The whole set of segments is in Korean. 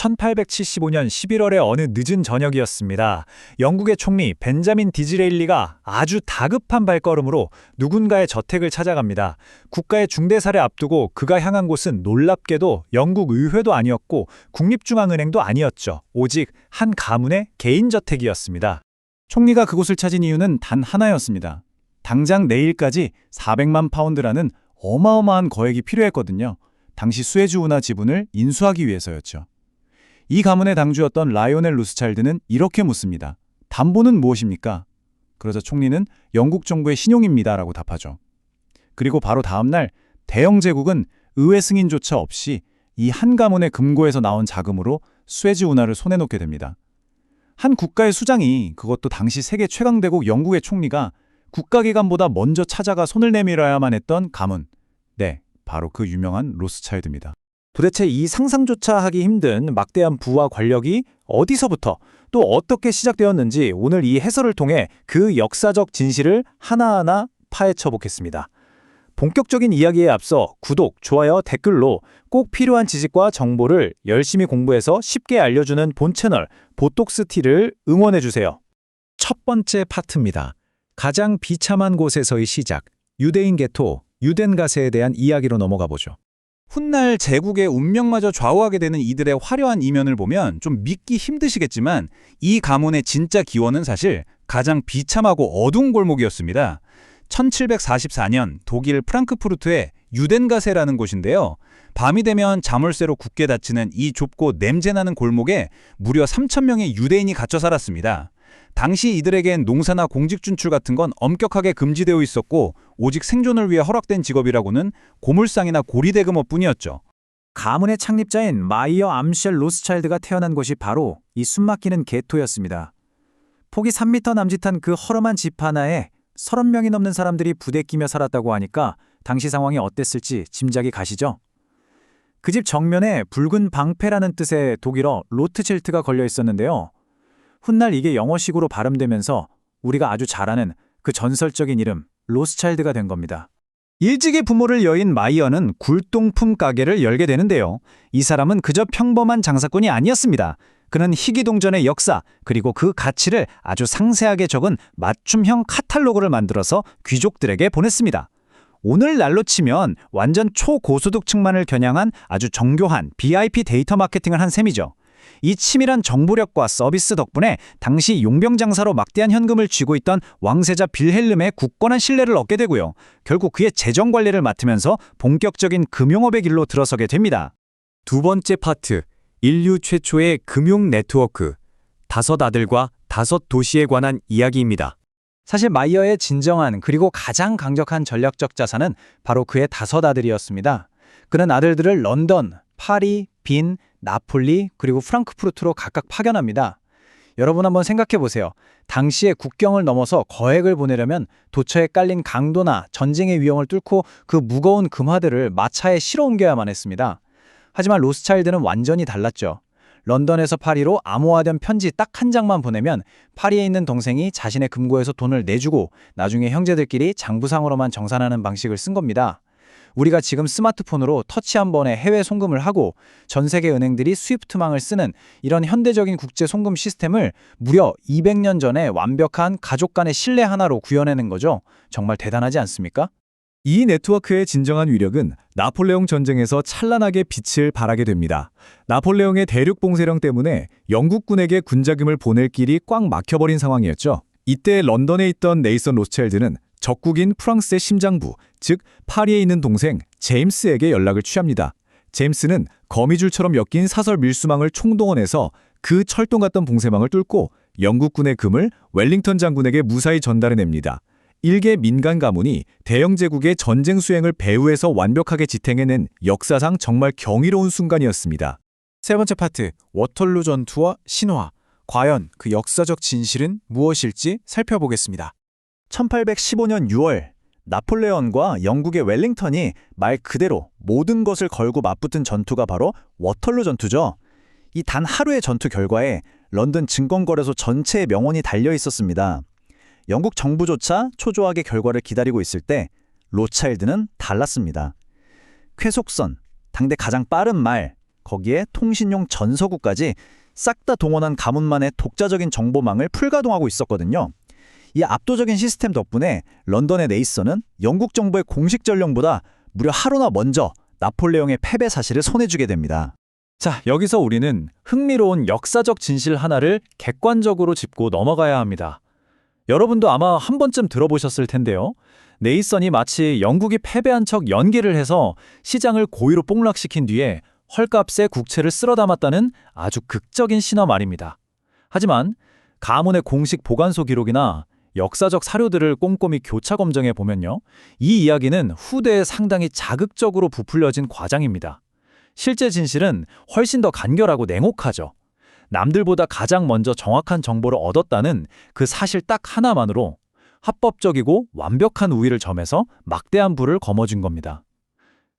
1875년 11월의 어느 늦은 저녁이었습니다. 영국의 총리 벤자민 디즈레일리가 아주 다급한 발걸음으로 누군가의 저택을 찾아갑니다. 국가의 중대사를 앞두고 그가 향한 곳은 놀랍게도 영국 의회도 아니었고 국립중앙은행도 아니었죠. 오직 한 가문의 개인 저택이었습니다. 총리가 그곳을 찾은 이유는 단 하나였습니다. 당장 내일까지 400만 파운드라는 어마어마한 거액이 필요했거든요. 당시 수에즈 운하 지분을 인수하기 위해서였죠. 이 가문의 당주였던 라이오넬 로스차일드는 이렇게 묻습니다. 담보는 무엇입니까? 그러자 총리는 영국 정부의 신용입니다라고 답하죠. 그리고 바로 다음 날 대영 제국은 의회 승인조차 없이 이 한 가문의 금고에서 나온 자금으로 수에즈 운하를 손에 놓게 됩니다. 한 국가의 수장이, 그것도 당시 세계 최강대국 영국의 총리가 국가기관보다 먼저 찾아가 손을 내밀어야만 했던 가문. 네, 바로 그 유명한 로스차일드입니다. 도대체 이 상상조차 하기 힘든 막대한 부와 권력이 어디서부터 또 어떻게 시작되었는지 오늘 이 해설을 통해 그 역사적 진실을 하나하나 파헤쳐 보겠습니다. 본격적인 이야기에 앞서 구독, 좋아요, 댓글로 꼭 필요한 지식과 정보를 열심히 공부해서 쉽게 알려주는 본 채널 보톡스티를 응원해주세요. 첫 번째 파트입니다. 가장 비참한 곳에서의 시작, 유대인 개토, 유댄 가세에 대한 이야기로 넘어가 보죠. 훗날 제국의 운명마저 좌우하게 되는 이들의 화려한 이면을 보면 좀 믿기 힘드시겠지만 이 가문의 진짜 기원은 사실 가장 비참하고 어두운 골목이었습니다. 1744년 독일 프랑크푸르트의 유덴가세라는 곳인데요. 밤이 되면 자물쇠로 굳게 닫히는 이 좁고 냄새나는 골목에 무려 3,000명의 유대인이 갇혀 살았습니다. 당시 이들에겐 농사나 공직 준출 같은 건 엄격하게 금지되어 있었고 오직 생존을 위해 허락된 직업이라고는 고물상이나 고리대금업뿐이었죠. 가문의 창립자인 마이어 암쉘 로스차일드가 태어난 곳이 바로 이 숨막히는 게토였습니다. 폭이 3m 남짓한 그 허름한 집 하나에 30명이 넘는 사람들이 부대끼며 살았다고 하니까 당시 상황이 어땠을지 짐작이 가시죠? 그 집 정면에 붉은 방패라는 뜻의 독일어 로트칠트가 걸려 있었는데요. 훗날 이게 영어식으로 발음되면서 우리가 아주 잘 아는 그 전설적인 이름 로스차일드가 된 겁니다. 일찍이 부모를 여인 마이어는 굴동품 가게를 열게 되는데요. 이 사람은 그저 평범한 장사꾼이 아니었습니다. 그는 희귀동전의 역사 그리고 그 가치를 아주 상세하게 적은 맞춤형 카탈로그를 만들어서 귀족들에게 보냈습니다. 오늘날로 치면 완전 초고소득층만을 겨냥한 아주 정교한 VIP 데이터 마케팅을 한 셈이죠. 이 치밀한 정보력과 서비스 덕분에 당시 용병장사로 막대한 현금을 쥐고 있던 왕세자 빌헬름의 굳건한 신뢰를 얻게 되고요. 결국 그의 재정관리를 맡으면서 본격적인 금융업의 길로 들어서게 됩니다. 두 번째 파트, 인류 최초의 금융 네트워크, 5 아들과 5 도시에 관한 이야기입니다. 사실 마이어의 진정한 그리고 가장 강력한 전략적 자산은 바로 그의 5 아들이었습니다. 그는 아들들을 런던, 파리, 빈, 나폴리 그리고 프랑크푸르트로 각각 파견합니다. 여러분 한번 생각해 보세요. 당시에 국경을 넘어서 거액을 보내려면 도처에 깔린 강도나 전쟁의 위험을 뚫고 그 무거운 금화들을 마차에 실어 옮겨야만 했습니다. 하지만 로스차일드는 완전히 달랐죠. 런던에서 파리로 암호화된 편지 딱 한 장만 보내면 파리에 있는 동생이 자신의 금고에서 돈을 내주고 나중에 형제들끼리 장부상으로만 정산하는 방식을 쓴 겁니다. 우리가 지금 스마트폰으로 터치 한 번에 해외 송금을 하고 전 세계 은행들이 스위프트망을 쓰는 이런 현대적인 국제 송금 시스템을 무려 200년 전에 완벽한 가족 간의 신뢰 하나로 구현해낸 거죠. 정말 대단하지 않습니까? 이 네트워크의 진정한 위력은 나폴레옹 전쟁에서 찬란하게 빛을 발하게 됩니다. 나폴레옹의 대륙 봉쇄령 때문에 영국군에게 군자금을 보낼 길이 꽉 막혀버린 상황이었죠. 이때 런던에 있던 네이선 로스차일드는 적국인 프랑스의 심장부, 즉 파리에 있는 동생 제임스에게 연락을 취합니다. 제임스는 거미줄처럼 엮인 사설 밀수망을 총동원해서 그 철동 같던 봉쇄망을 뚫고 영국군의 금을 웰링턴 장군에게 무사히 전달해냅니다. 일개 민간 가문이 대영 제국의 전쟁 수행을 배후에서 완벽하게 지탱해낸 역사상 정말 경이로운 순간이었습니다. 세 번째 파트, 워털루 전투와 신화. 과연 그 역사적 진실은 무엇일지 살펴보겠습니다. 1815년 6월, 나폴레온과 영국의 웰링턴이 말 그대로 모든 것을 걸고 맞붙은 전투가 바로 워털루 전투죠. 이 단 하루의 전투 결과에 런던 증권거래소 전체의 명원이 달려 있었습니다. 영국 정부조차 초조하게 결과를 기다리고 있을 때 로차일드는 달랐습니다. 쾌속선, 당대 가장 빠른 말, 거기에 통신용 전서구까지 싹 다 동원한 가문만의 독자적인 정보망을 풀가동하고 있었거든요. 이 압도적인 시스템 덕분에 런던의 네이선은 영국 정부의 공식 전령보다 무려 하루나 먼저 나폴레옹의 패배 사실을 손해주게 됩니다. 자, 여기서 우리는 흥미로운 역사적 진실 하나를 객관적으로 짚고 넘어가야 합니다. 여러분도 아마 한 번쯤 들어보셨을 텐데요. 네이선이 마치 영국이 패배한 척 연기를 해서 시장을 고의로 폭락시킨 뒤에 헐값에 국채를 쓸어 담았다는 아주 극적인 신화 말입니다. 하지만 가문의 공식 보관소 기록이나 역사적 사료들을 꼼꼼히 교차 검증해 보면요. 이 이야기는 후대에 상당히 자극적으로 부풀려진 과장입니다. 실제 진실은 훨씬 더 간결하고 냉혹하죠. 남들보다 가장 먼저 정확한 정보를 얻었다는 그 사실 딱 하나만으로 합법적이고 완벽한 우위를 점해서 막대한 부를 거머쥔 겁니다.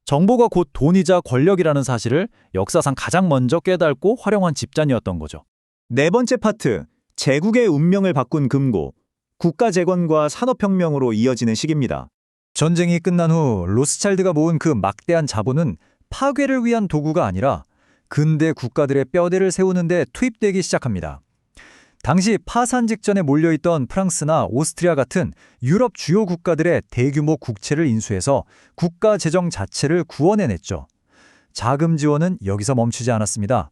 정보가 곧 돈이자 권력이라는 사실을 역사상 가장 먼저 깨닫고 활용한 집단이었던 거죠. 네 번째 파트, 제국의 운명을 바꾼 금고, 국가재건과 산업혁명으로 이어지는 시기입니다. 전쟁이 끝난 후 로스차일드가 모은 그 막대한 자본은 파괴를 위한 도구가 아니라 근대 국가들의 뼈대를 세우는 데 투입되기 시작합니다. 당시 파산 직전에 몰려있던 프랑스나 오스트리아 같은 유럽 주요 국가들의 대규모 국채를 인수해서 국가 재정 자체를 구원해냈죠. 자금 지원은 여기서 멈추지 않았습니다.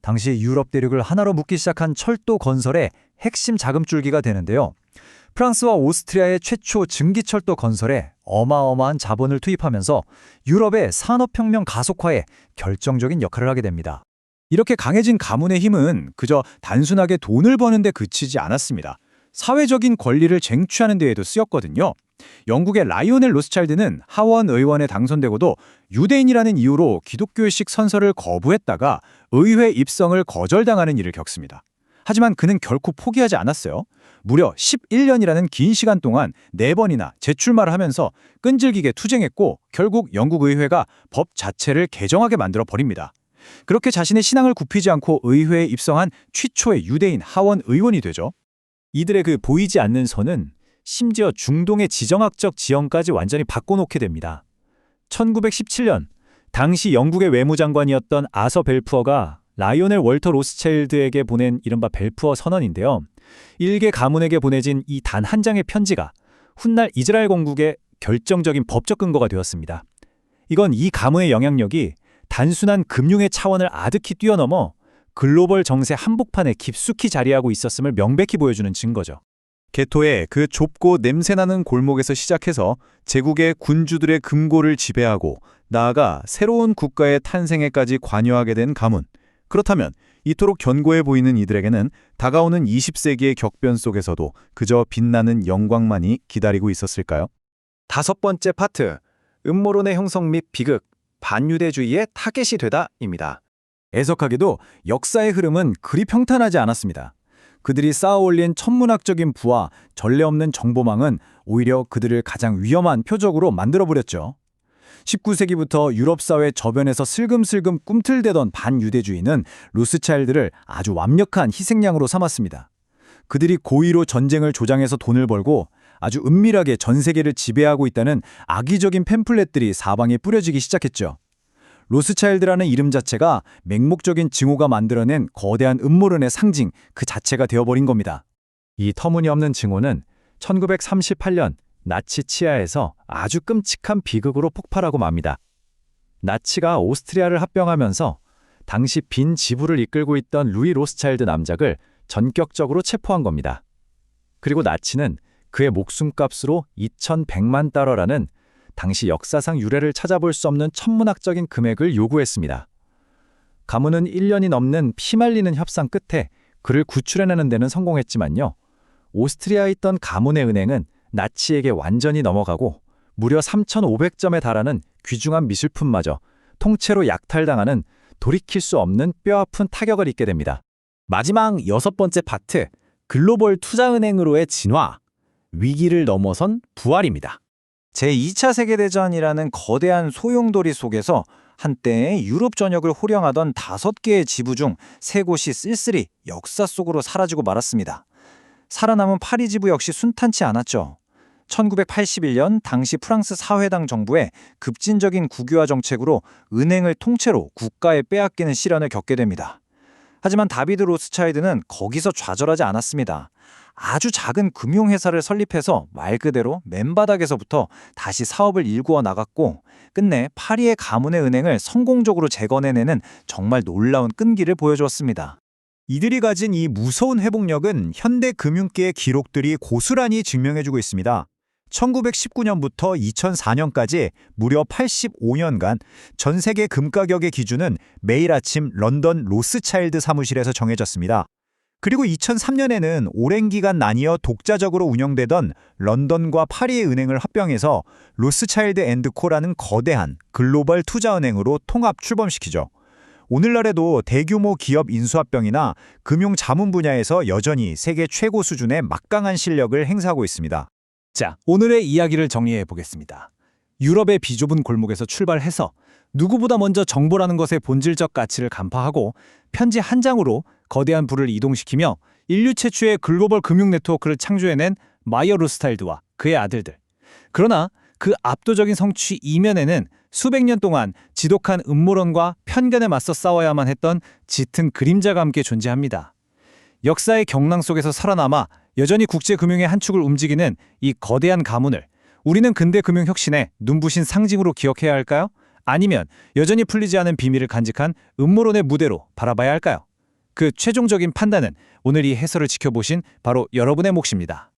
당시 유럽 대륙을 하나로 묶기 시작한 철도 건설의 핵심 자금줄기가 되는데요. 프랑스와 오스트리아의 최초 증기철도 건설에 어마어마한 자본을 투입하면서 유럽의 산업혁명 가속화에 결정적인 역할을 하게 됩니다. 이렇게 강해진 가문의 힘은 그저 단순하게 돈을 버는 데 그치지 않았습니다. 사회적인 권리를 쟁취하는 데에도 쓰였거든요. 영국의 라이오넬 로스차일드는 하원 의원에 당선되고도 유대인이라는 이유로 기독교의식 선서를 거부했다가 의회 입성을 거절당하는 일을 겪습니다. 하지만 그는 결코 포기하지 않았어요. 무려 11년이라는 긴 시간 동안 4번이나 재출마를 하면서 끈질기게 투쟁했고 결국 영국 의회가 법 자체를 개정하게 만들어 버립니다. 그렇게 자신의 신앙을 굽히지 않고 의회에 입성한 최초의 유대인 하원 의원이 되죠. 이들의 그 보이지 않는 선은 심지어 중동의 지정학적 지형까지 완전히 바꿔놓게 됩니다. 1917년 당시 영국의 외무장관이었던 아서 벨푸어가 라이오넬 월터 로스차일드에게 보낸 이른바 벨푸어 선언인데요. 일개 가문에게 보내진 이 단 한 장의 편지가 훗날 이스라엘 건국의 결정적인 법적 근거가 되었습니다. 이건 이 가문의 영향력이 단순한 금융의 차원을 아득히 뛰어넘어 글로벌 정세 한복판에 깊숙이 자리하고 있었음을 명백히 보여주는 증거죠. 개토의 그 좁고 냄새나는 골목에서 시작해서 제국의 군주들의 금고를 지배하고 나아가 새로운 국가의 탄생에까지 관여하게 된 가문. 그렇다면 이토록 견고해 보이는 이들에게는 다가오는 20세기의 격변 속에서도 그저 빛나는 영광만이 기다리고 있었을까요? 다섯 번째 파트, 음모론의 형성 및 비극, 반유대주의의 타겟이 되다입니다. 애석하게도 역사의 흐름은 그리 평탄하지 않았습니다. 그들이 쌓아올린 천문학적인 부와 전례 없는 정보망은 오히려 그들을 가장 위험한 표적으로 만들어버렸죠. 19세기부터 유럽 사회 저변에서 슬금슬금 꿈틀대던 반유대주의는 로스차일드를 아주 완벽한 희생양으로 삼았습니다. 그들이 고의로 전쟁을 조장해서 돈을 벌고 아주 은밀하게 전 세계를 지배하고 있다는 악의적인 팸플렛들이 사방에 뿌려지기 시작했죠. 로스차일드라는 이름 자체가 맹목적인 증오가 만들어낸 거대한 음모론의 상징 그 자체가 되어버린 겁니다. 이 터무니없는 증오는 1938년 나치 치하에서 아주 끔찍한 비극으로 폭발하고 맙니다. 나치가 오스트리아를 합병하면서 당시 빈 지부를 이끌고 있던 루이 로스차일드 남작을 전격적으로 체포한 겁니다. 그리고 나치는 그의 목숨값으로 2,100만 달러라는 당시 역사상 유례를 찾아볼 수 없는 천문학적인 금액을 요구했습니다. 가문은 1년이 넘는 피말리는 협상 끝에 그를 구출해내는 데는 성공했지만요. 오스트리아에 있던 가문의 은행은 나치에게 완전히 넘어가고 무려 3,500점에 달하는 귀중한 미술품마저 통째로 약탈당하는 돌이킬 수 없는 뼈아픈 타격을 입게 됩니다. 마지막 여섯 번째 파트, 글로벌 투자은행으로의 진화, 위기를 넘어선 부활입니다. 제2차 세계대전이라는 거대한 소용돌이 속에서 한때 유럽 전역을 호령하던 5개의 지부 중 3곳이 쓸쓸히 역사 속으로 사라지고 말았습니다. 살아남은 파리 지부 역시 순탄치 않았죠. 1981년 당시 프랑스 사회당 정부의 급진적인 국유화 정책으로 은행을 통째로 국가에 빼앗기는 시련을 겪게 됩니다. 하지만 다비드 로스차일드는 거기서 좌절하지 않았습니다. 아주 작은 금융회사를 설립해서 말 그대로 맨바닥에서부터 다시 사업을 일구어 나갔고 끝내 파리의 가문의 은행을 성공적으로 재건해내는 정말 놀라운 끈기를 보여주었습니다. 이들이 가진 이 무서운 회복력은 현대 금융계의 기록들이 고스란히 증명해주고 있습니다. 1919년부터 2004년까지 무려 85년간 전 세계 금가격의 기준은 매일 아침 런던 로스차일드 사무실에서 정해졌습니다. 그리고 2003년에는 오랜 기간 나뉘어 독자적으로 운영되던 런던과 파리의 은행을 합병해서 로스차일드 앤드 코라는 거대한 글로벌 투자은행으로 통합 출범시키죠. 오늘날에도 대규모 기업 인수합병이나 금융 자문 분야에서 여전히 세계 최고 수준의 막강한 실력을 행사하고 있습니다. 자, 오늘의 이야기를 정리해 보겠습니다. 유럽의 비좁은 골목에서 출발해서 누구보다 먼저 정보라는 것의 본질적 가치를 간파하고 편지 한 장으로 거대한 부를 이동시키며 인류 최초의 글로벌 금융 네트워크를 창조해낸 마이어 로스차일드와 그의 아들들. 그러나 그 압도적인 성취 이면에는 수백 년 동안 지독한 음모론과 편견에 맞서 싸워야만 했던 짙은 그림자가 함께 존재합니다. 역사의 경랑 속에서 살아남아 여전히 국제 금융의 한 축을 움직이는 이 거대한 가문을 우리는 근대 금융 혁신의 눈부신 상징으로 기억해야 할까요? 아니면 여전히 풀리지 않은 비밀을 간직한 음모론의 무대로 바라봐야 할까요? 그 최종적인 판단은 오늘 이 해설을 지켜보신 바로 여러분의 몫입니다.